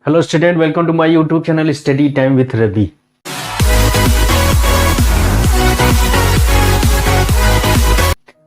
Hello student, welcome to my YouTube channel study time with Ravi.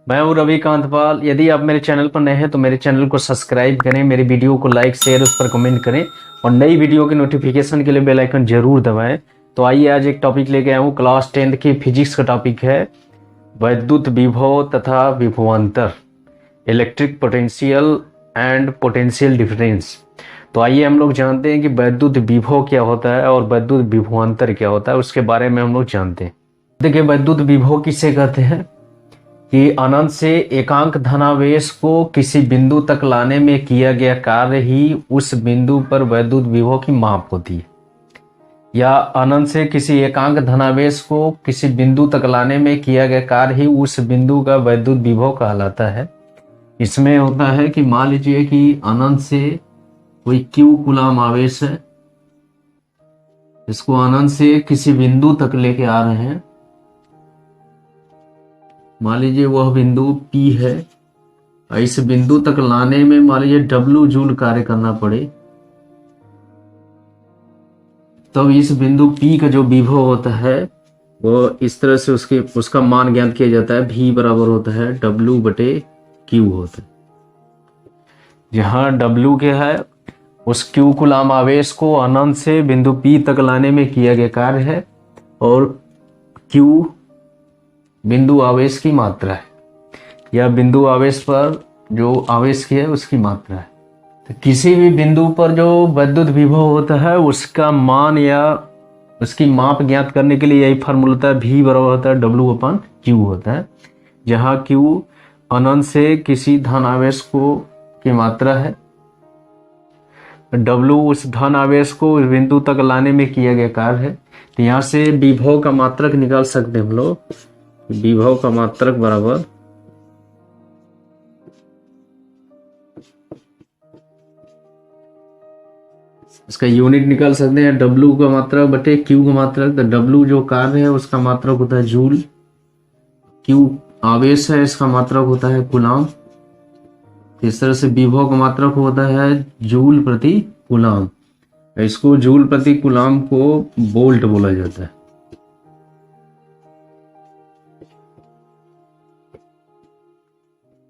मैं हूं रवि कांतपाल। यदि आप मेरे चैनल पर नए हैं तो मेरे चैनल को सब्सक्राइब करें, मेरी वीडियो को लाइक शेयर उस पर कमेंट करें और नई वीडियो के नोटिफिकेशन के लिए बेल आइकन जरूर दबाएं। तो आइए आज एक टॉपिक लेके आया हूँ, क्लास 10th की फिजिक्स का टॉपिक है वैद्युत विभव तथा विभवांतर, electric potential and potential difference. तो आइए हम लोग जानते हैं कि वैद्युत विभव क्या होता है और वैद्युत विभवांतर क्या होता है, उसके बारे में हम लोग जानते हैं। देखिए, वैद्युत विभव किसे कहते हैं कि अनंत से एकांक धनावेश को किसी बिंदु तक लाने में किया गया कार्य ही उस बिंदु पर वैद्युत विभव की माप होती है, या अनंत से किसी एकांक धनावेश को किसी बिंदु तक लाने में किया गया कार्य ही उस बिंदु का वैद्युत विभव कहलाता है। इसमें होता है कि मान लीजिए कि अनंत से कोई क्यू कूलाम आवेश है, इसको अनंत से किसी बिंदु तक लेके आ रहे हैं। मान लीजिए वह बिंदु P है, इस बिंदु तक लाने में मान लीजिए W जूल कार्य करना पड़े, तब इस बिंदु P का जो विभव होता है वो इस तरह से उसका मान ज्ञात किया जाता है। V बराबर होता है W/Q होता है, जहां W क्या है, उस Q कूलाम आवेश को अनंत से बिंदु P तक लाने में किया गया कार्य है, और Q बिंदु आवेश की मात्रा है, या बिंदु आवेश पर जो आवेश की है उसकी मात्रा है। तो किसी भी बिंदु पर जो वैद्युत विभव होता है उसका मान या उसकी माप ज्ञात करने के लिए यही फार्मूला होता है। V बराबर होता है W/Q होता है, जहां Q अनंत से किसी धन आवेश को की मात्रा है, W उस धन आवेश को उस बिंदु तक लाने में किया गया कार्य है। तो यहाँ से विभव का मात्रक निकाल सकते हैं हम लोग। विभव का मात्रक बराबर इसका यूनिट निकाल सकते हैं, W का मात्रक बटे Q का मात्रक। तो W जो कार्य है उसका मात्रक होता है जूल, Q आवेश है इसका मात्रक होता है कूलाम। इस तरह से विभव का मात्रक होता है जूल प्रति कूलाम। इसको जूल प्रति कूलाम को वोल्ट बोला जाता है।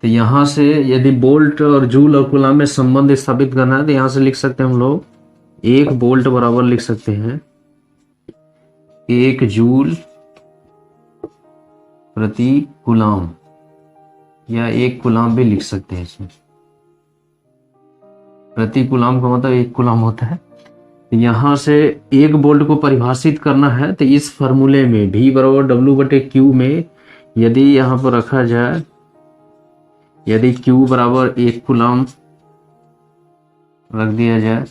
तो यहां से यदि वोल्ट और जूल और कूलाम में संबंध स्थापित करना है तो यहां से लिख सकते हैं हम लोग 1 वोल्ट बराबर लिख सकते हैं 1 जूल प्रति कूलाम, या 1 कूलाम भी लिख सकते हैं। इसमें प्रति कूलाम का मतलब 1 कूलाम होता है। तो यहां से 1 वोल्ट को परिभाषित करना है तो इस फॉर्मूले में V बराबर W/Q में यदि यहां पर रखा जाए, यदि Q बराबर 1 कूलाम रख दिया जाए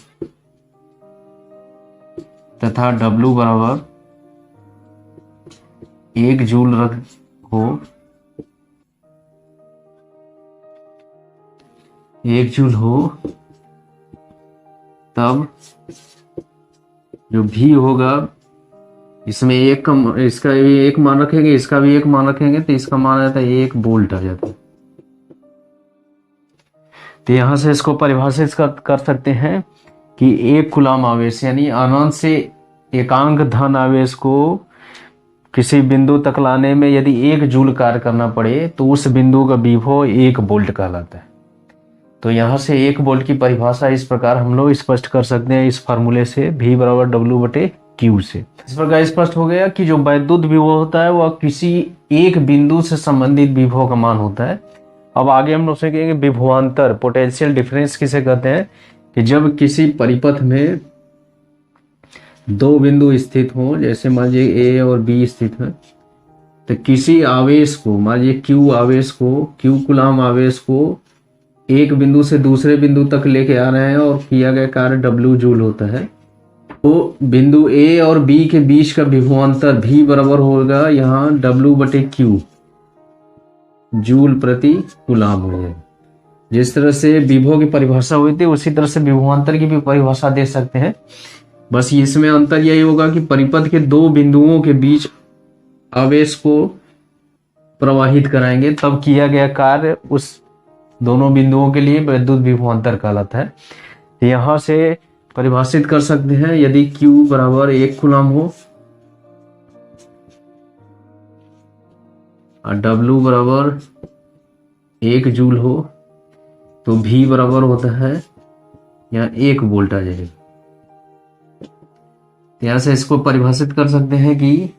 तथा W बराबर 1 जूल हो, 1 जूल हो, तब जो V होगा इसमें इसका भी 1 मान रखेंगे, इसका भी 1 मान रखेंगे, तो इसका मान आता है 1 वोल्ट आ जाता है। तो यहां से इसको परिभाषित कर सकते हैं कि 1 कूलाम आवेश यानी अनंत से एकांक धन आवेश को किसी बिंदु तक लाने में यदि 1 जूल कार्य करना पड़े तो उस बिंदु का विभव 1 वोल्ट कहलाता है। तो यहां से 1 वोल्ट की परिभाषा इस प्रकार हम लोग स्पष्ट कर सकते हैं इस फार्मूले से, V बराबर W/Q से। इस प्रकार स्पष्ट हो गया कि जो वैद्युत विभव होता है वह किसी एक बिंदु से संबंधित विभव का मान होता है। अब आगे हम लोग सीखेंगे विभवांतर, पोटेंशियल डिफरेंस किसे कहते हैं, कि जब किसी परिपथ में 2 बिंदु स्थित हों, जैसे मान लीजिए A और B स्थित हैं, तो किसी आवेश को मान लीजिए Q कूलाम आवेश को एक बिंदु से दूसरे बिंदु तक लेके आ रहे हैं और किया गया कार्य W जूल होता है, तो बिंदु A और B के बीच का विभवांतर V बराबर होगा यहाँ W/Q जूल प्रति कूलाम हो जाएगा। जिस तरह से विभव की परिभाषा हुई थी उसी तरह से विभवांतर की भी परिभाषा दे सकते हैं। बस इसमें अंतर यही होगा कि परिपथ के 2 बिंदुओं के बीच आवेश को प्रवाहित कराएंगे, तब किया गया कार्य उस दोनों बिंदुओं के लिए वैद्युत विभवांतर कहलाता है। यहाँ से परिभाषित कर सकते हैं, यदि Q बराबर 1 कूलम हो और W बराबर 1 जूल हो तो V बराबर होता है यहाँ 1 वोल्ट आ जाएगा। यहाँ से इसको परिभाषित कर सकते हैं कि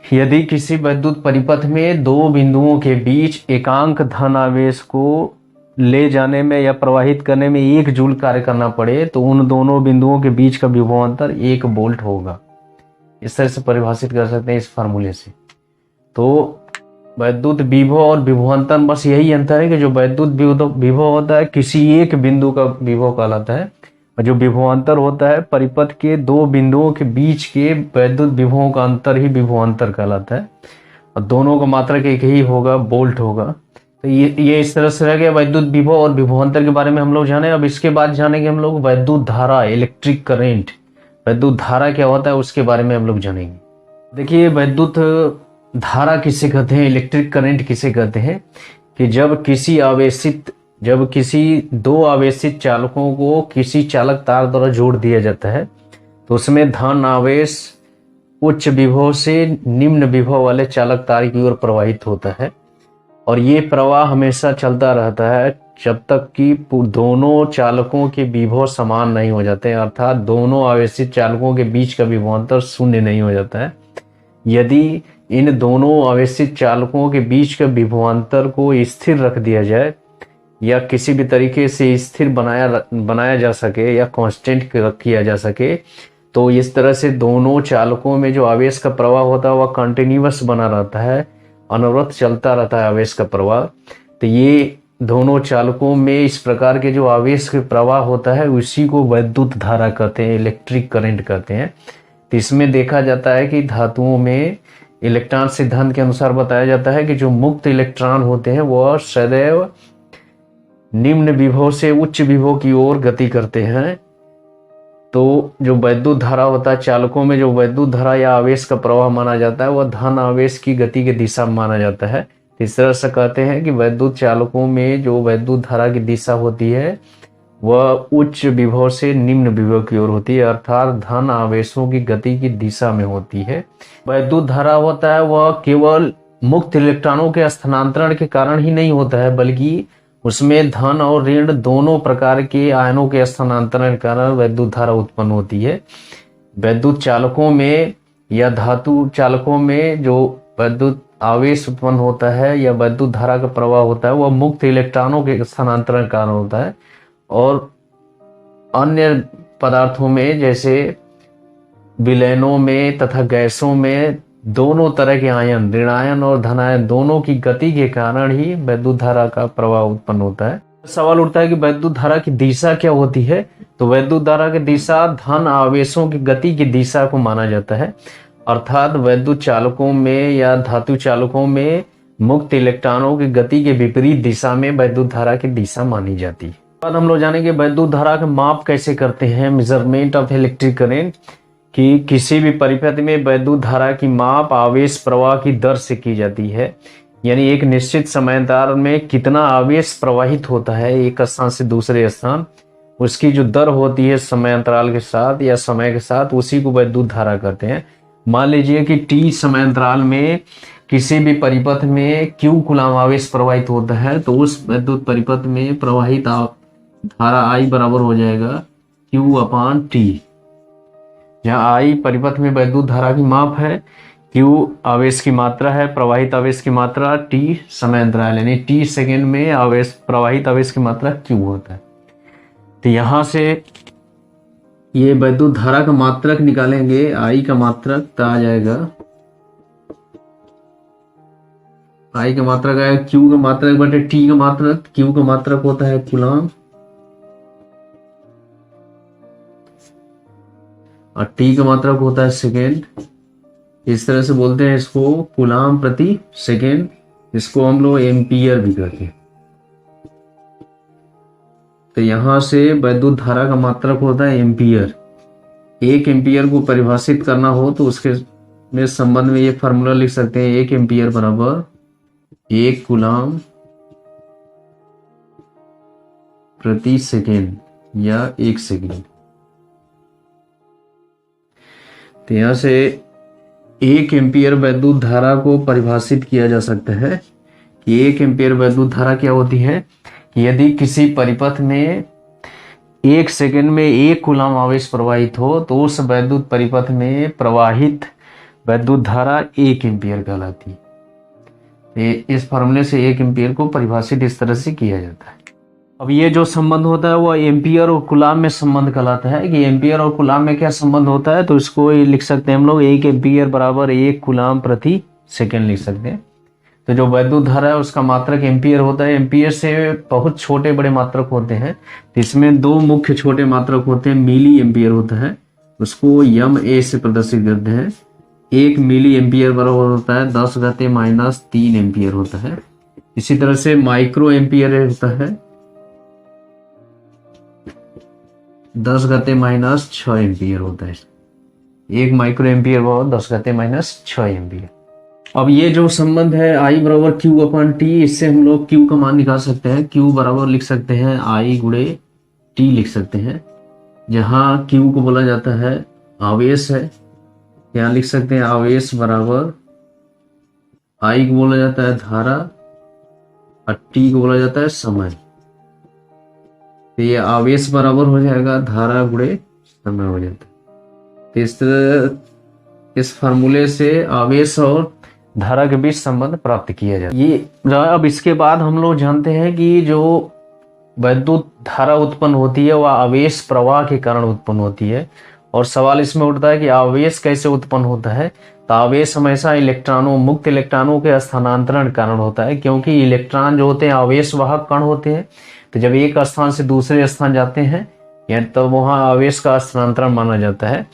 यदि किसी वैद्युत परिपथ में दो बिंदुओं के बीच एकांक धन आवेश को ले जाने में या प्रवाहित करने में 1 जूल कार्य करना पड़े तो उन दोनों बिंदुओं के बीच का विभव अंतर 1 वोल्ट होगा। इस तरह से परिभाषित कर सकते हैं इस फार्मूले से। तो वैद्युत विभव और विभवांतर बस यही अंतर है कि जो वैद्युत विभव होता है किसी एक बिंदु का विभव कहलाता है और जो विभवांतर होता है परिपथ के दो बिंदुओं के बीच के वैद्युत विभवों का अंतर ही विभवांतर कहलाता है और दोनों का मात्रक एक ही होगा, वोल्ट होगा। तो ये इस तरह से रह गया वैद्युत विभव और विभवांतर के बारे में हम लोग जाने। अब इसके बाद जानेंगे हम लोग वैद्युत धारा, इलेक्ट्रिक करंट। वैद्युत धारा क्या होता है उसके बारे में हम लोग जानेंगे। देखिए वैद्युत धारा किसे कहते हैं, इलेक्ट्रिक करंट किसे कहते हैं कि जब किसी दो आवेशित चालकों को किसी चालक तार द्वारा जोड़ दिया जाता है तो उसमें धन आवेश उच्च विभव से निम्न विभव वाले चालक तार की ओर प्रवाहित होता है और ये प्रवाह हमेशा चलता रहता है जब तक कि दोनों चालकों के विभव समान नहीं हो जाते, अर्थात दोनों आवेशित चालकों के बीच का विभवांतर शून्य नहीं हो जाता है। यदि इन दोनों आवेशित चालकों के बीच का विभवांतर को स्थिर रख दिया जाए या किसी भी तरीके से स्थिर बनाया जा सके या कांस्टेंट किया जा सके तो इस तरह से दोनों चालकों में जो आवेश का प्रवाह होता है वह कंटिन्यूअस बना रहता है, अनवरत चलता रहता है आवेश का प्रवाह। तो ये दोनों चालकों में इस प्रकार के जो आवेश का प्रवाह होता है उसी को वैद्युत धारा कहते हैं, इलेक्ट्रिक करंट कहते हैं। तो इसमें देखा जाता है कि धातुओं में इलेक्ट्रॉन सिद्धांत के अनुसार बताया जाता है कि जो मुक्त इलेक्ट्रॉन होते हैं वह सदैव निम्न विभव से उच्च विभव की ओर गति करते हैं। तो जो वैद्युत धारा होता है चालकों में जो वैद्युत धारा या आवेश का प्रवाह माना जाता है वह धन आवेश की गति की दिशा माना जाता है। इस तरह से कहते हैं कि वैद्युत चालकों में जो वैद्युत धारा की दिशा होती है वह उच्च विभव से निम्न विभव की ओर होती है, अर्थात धन आवेशों की गति की दिशा में होती है। वैद्युत धारा होता है वह केवल मुक्त इलेक्ट्रॉनों के स्थानांतरण के कारण ही नहीं होता है बल्कि उसमें धन और ऋण दोनों प्रकार के आयनों के स्थानांतरण के कारण वैद्युत धारा उत्पन्न होती है। वैद्युत चालकों में या धातु चालकों में जो वैद्युत आवेश उत्पन्न होता है या वैद्युत धारा का प्रवाह होता है वह मुक्त इलेक्ट्रॉनों के स्थानांतरण के कारण होता है और अन्य पदार्थों में जैसे विलयनों में तथा गैसों में दोनों तरह के आयन, ऋणायन और धनायन दोनों की गति के कारण ही वैद्युत धारा का प्रवाह उत्पन्न होता है। सवाल उठता है कि वैद्युत धारा की दिशा क्या होती है। तो वैद्युत धारा की दिशा धन आवेशों की गति की दिशा को माना जाता है, अर्थात वैद्युत चालकों में या धातु चालकों में मुक्त इलेक्ट्रॉनों की गति के विपरीत दिशा में वैद्युत धारा की दिशा मानी जाती है। बाद हम लोग जानेंगे वैद्युत धारा का माप कैसे करते हैं, मेजरमेंट ऑफ इलेक्ट्रिक करंट, कि किसी भी परिपथ में वैद्युत धारा की माप आवेश प्रवाह की दर से की जाती है, यानी एक निश्चित समयांतर में कितना आवेश प्रवाहित होता है एक स्थान से दूसरे स्थान, उसकी जो दर होती है समयांतराल के साथ या समय के साथ, उसी को वैद्युत धारा कहते हैं। मान लीजिए कि t समयांतराल में किसी भी परिपथ में q कूलम आवेश प्रवाहित होता है तो उस वैद्युत परिपथ में प्रवाहित धारा I बराबर हो जाएगा Q/T, जहाँ I परिपथ में वैद्युत धारा की माप है, Q आवेश की मात्रा है, प्रवाहित आवेश की मात्रा, T समयांतराल यानी T सेकेंड में आवेश प्रवाहित आवेश की मात्रा Q होता है। तो यहाँ से ये वैद्युत धारा का मात्रक निकालेंगे, I का मात्रक तो आ जाएगा, I का मात्रक आएगा Q का मात्रक बटे T का मात्रक। Q का मात्रक होता है कूलम और T का मात्रक होता है सेकेंड। इस तरह से बोलते हैं इसको कूलम प्रति सेकेंड, इसको हम लोग एम्पियर भी कहते हैं। तो यहां से वैद्युत धारा का मात्रक होता है एम्पियर। एक एम्पियर को परिभाषित करना हो तो उसके में संबंध में ये फार्मूला लिख सकते हैं, 1 एम्पियर बराबर 1 कूलम प्रति सेकेंड या 1 सेकेंड। तो यहाँ से 1 एम्पीयर वैद्युत धारा को परिभाषित किया जा सकता है कि 1 एम्पीयर वैद्युत धारा क्या होती है कि यदि किसी परिपथ में 1 सेकंड में 1 कूलम आवेश प्रवाहित हो तो उस वैद्युत परिपथ में प्रवाहित वैद्युत धारा 1 एम्पीयर कहलाती है। इस फॉर्मूले से 1 एम्पीयर को परिभाषित इस तरह से किया जाता है। अब ये जो संबंध होता है वह एम्पीयर और कूलम में संबंध कहलाता है कि एम्पीयर और कूलम में क्या संबंध होता है, तो इसको लिख सकते हैं हम लोग 1 एम्पीयर बराबर 1 कूलम प्रति सेकंड लिख सकते हैं। तो जो वैद्युत धारा है उसका मात्रक एम्पीयर होता है। एम्पीयर से बहुत छोटे बड़े मात्रक होते हैं, तो इसमें 2 मुख्य छोटे मात्रक होते हैं। मिली एम्पीयर होता है, उसको यम ए से प्रदर्शित करते हैं। 1 मिली एम्पीयर बराबर होता है 10⁻³ एम्पीयर होता है। इसी तरह से माइक्रो एम्पीयर होता है 10⁻6 एम्पीयर होता है। 1 माइक्रो एम्पीयर बराबर 10⁻6 एम्पीयर। अब ये जो संबंध है I बराबर Q/T, इससे हम लोग Q का मान निकाल सकते हैं। Q बराबर लिख सकते हैं I/T लिख सकते हैं, जहाँ Q को बोला जाता है आवेश है। यहाँ लिख सकते हैं आवेश बराबर I को बोला जाता है धारा और T को बोला जाता है समय। तो ये आवेश बराबर हो जाएगा धारा गुणे समय हो जाता है। तो इस तरह इस फार्मूले से आवेश और धारा के बीच संबंध प्राप्त किया जाता है। ये अब इसके बाद हम लोग जानते हैं कि जो वैद्युत धारा उत्पन्न होती है वह आवेश प्रवाह के कारण उत्पन्न होती है। और सवाल इसमें उठता है कि आवेश कैसे उत्पन्न होता है। तो आवेश हमेशा मुक्त इलेक्ट्रॉनों के स्थानांतरण के कारण होता है, क्योंकि इलेक्ट्रॉन जो होते हैं आवेश वाहक कण होते हैं। तो जब एक स्थान से दूसरे स्थान जाते हैं या तो वहाँ आवेश का स्थानांतरण माना जाता है।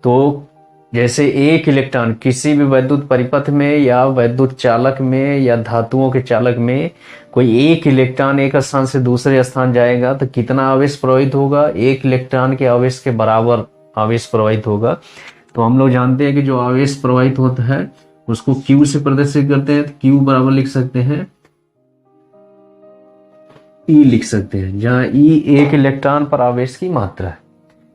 तो जैसे एक इलेक्ट्रॉन किसी भी वैद्युत परिपथ में या वैद्युत चालक में या धातुओं के चालक में कोई एक इलेक्ट्रॉन एक स्थान से दूसरे स्थान जाएगा तो कितना आवेश प्रवाहित होगा, 1 इलेक्ट्रॉन के आवेश के बराबर आवेश प्रवाहित होगा। तो हम लोग जानते हैं कि जो आवेश प्रवाहित होता है उसको Q से प्रदर्शित करते हैं। तो Q बराबर लिख सकते हैं E लिख सकते हैं, जहाँ E 1 इलेक्ट्रॉन पर आवेश की मात्रा है।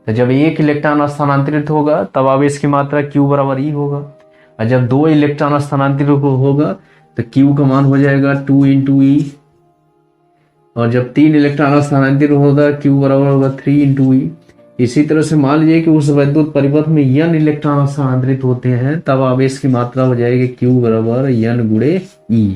तो जब 1 इलेक्ट्रॉन स्थानांतरित होगा तब आवेश की मात्रा Q बराबर E होगा, और जब 2 इलेक्ट्रॉन स्थानांतरित होगा तो Q का मान हो जाएगा 2 × E, और जब 3 इलेक्ट्रॉन स्थानांतरित होगा Q बराबर होगा 3 × E। इसी तरह से मान लीजिए कि उस वैद्युत परिपथ में N इलेक्ट्रॉन स्थानांतरित होते हैं, तब आवेश की मात्रा हो जाएगी Q बराबर N × E,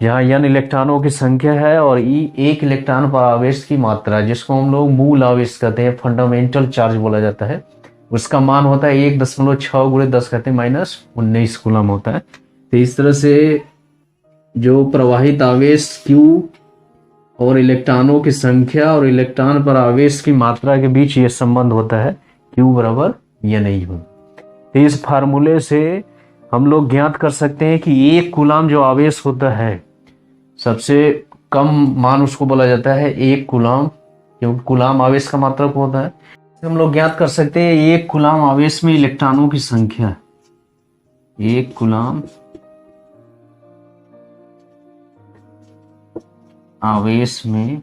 जहाँ N इलेक्ट्रॉनों की संख्या है और E 1 इलेक्ट्रॉन पर आवेश की मात्रा, जिसको हम लोग मूल आवेश कहते हैं, फंडामेंटल चार्ज बोला जाता है। उसका मान होता है 1.6 × 10⁻19 कूलम होता है। तो इस तरह से जो प्रवाहित आवेश Q और इलेक्ट्रॉनों की संख्या और इलेक्ट्रॉन पर आवेश की मात्रा के बीच ये संबंध होता है Q बराबर NE हो। तो इस फार्मूले से हम लोग ज्ञात कर सकते हैं कि 1 कूलम जो आवेश होता है, सबसे कम मान उसको बोला जाता है 1 कूलम, क्योंकि कूलम आवेश का मात्रक होता है। हम लोग ज्ञात कर सकते हैं 1 कूलम आवेश में इलेक्ट्रॉनों की संख्या, 1 कूलम आवेश में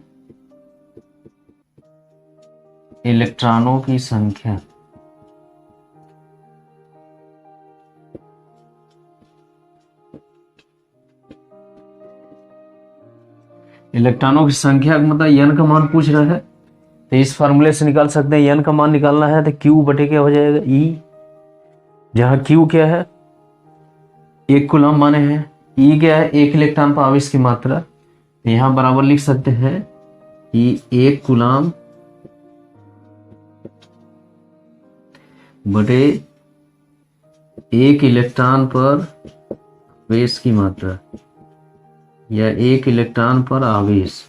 इलेक्ट्रॉनों की संख्या इलेक्ट्रॉनों की संख्या मतलब N का मान पूछ रहा है, तो इस फार्मूले से निकाल सकते हैं। N का मान निकालना है तो Q बटे क्या हो जाएगा E, जहां Q क्या है 1 कूलम माने हैं, E क्या है 1 इलेक्ट्रॉन पर आवेश की मात्रा। यहाँ बराबर लिख सकते हैं कि 1 कूलम बटे 1 इलेक्ट्रॉन पर आवेश की मात्रा या 1 इलेक्ट्रॉन पर आवेश।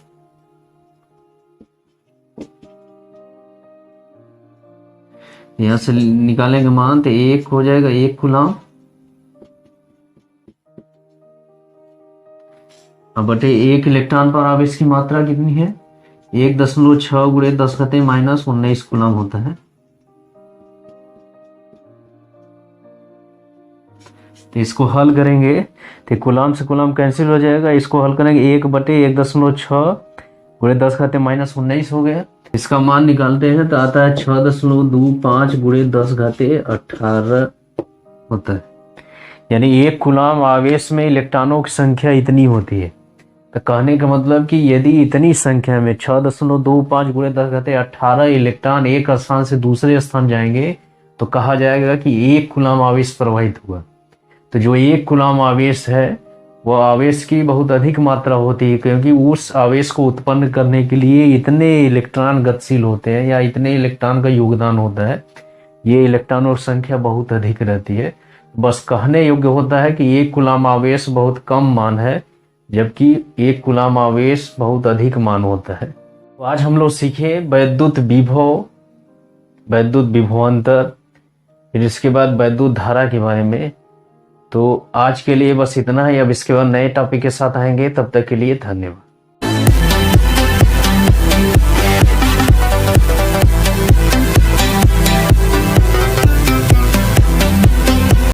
यहां से निकालेंगे मान तो 1 हो जाएगा 1 कूलम बटे 1 इलेक्ट्रॉन पर आवेश की मात्रा कितनी है 1.6 × 10⁻19 कूलम होता है। तो इसको हल करेंगे तो कूलम से कूलम कैंसिल हो जाएगा। इसको हल करेंगे 1 बटे 1.6 × 10⁻19 हो गया। इसका मान निकालते हैं तो आता है 6.25 गुणे 10⁻18 होता है। यानी एक कूलाम आवेश में इलेक्ट्रॉनों की संख्या इतनी होती है। तो कहने का मतलब कि यदि इतनी संख्या में 6.25 गुणे 10⁻18 इलेक्ट्रॉन एक स्थान से दूसरे स्थान जाएंगे तो कहा जाएगा कि एक कूलाम आवेश प्रवाहित हुआ। तो जो एक कूलाम आवेश है वह आवेश की बहुत अधिक मात्रा होती है, क्योंकि उस आवेश को उत्पन्न करने के लिए इतने इलेक्ट्रॉन गतिशील होते हैं या इतने इलेक्ट्रॉन का योगदान होता है। ये इलेक्ट्रॉनों की संख्या बहुत अधिक रहती है। बस कहने योग्य होता है कि एक कूलाम आवेश बहुत कम मान है, जबकि एक कूलाम आवेश बहुत अधिक मान होता है। तो आज हम लोग सीखे वैद्युत विभव, वैद्युत विभवांतर, फिर इसके बाद वैद्युत धारा के बारे में। तो आज के लिए बस इतना ही। अब इसके बाद नए टॉपिक के साथ आएंगे, तब तक के लिए धन्यवाद।